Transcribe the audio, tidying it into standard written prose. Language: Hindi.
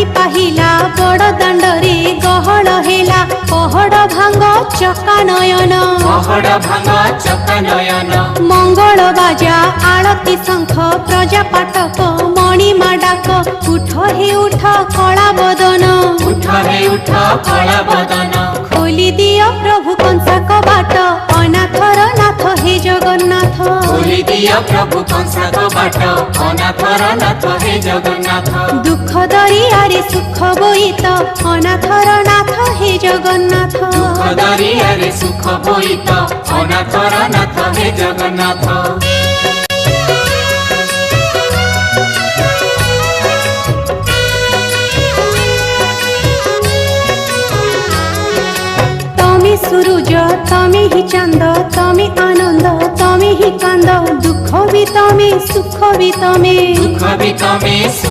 राति पाहिला बड़ दाण्डरे गहळ हेला पहड़ भांग चका नयन पहड़ भांग चका नयन मंगल बाजा आळती शंख प्रजा पाटक मणिमा डाक उठ हे उठ कला बदन उठ हे उठ कला बदन खोली दियो प्रभु कंसा कबाट अनाथर नाथ हे जगन्नाथ खोली दियो प्रभु कंसा कबाट अनाथर नाथ हे जगन्नाथ दुख दरियारे सुख बोईत अनाथर नाथ हे जगन्नाथ दुख दरियारे सुख बोईत अनाथर नाथ हे जगन्नाथ सूरज तमे ही चंद तमे आनंद तमे ही कांद दुख भी तमे सुख भी तमे दुख भी तमे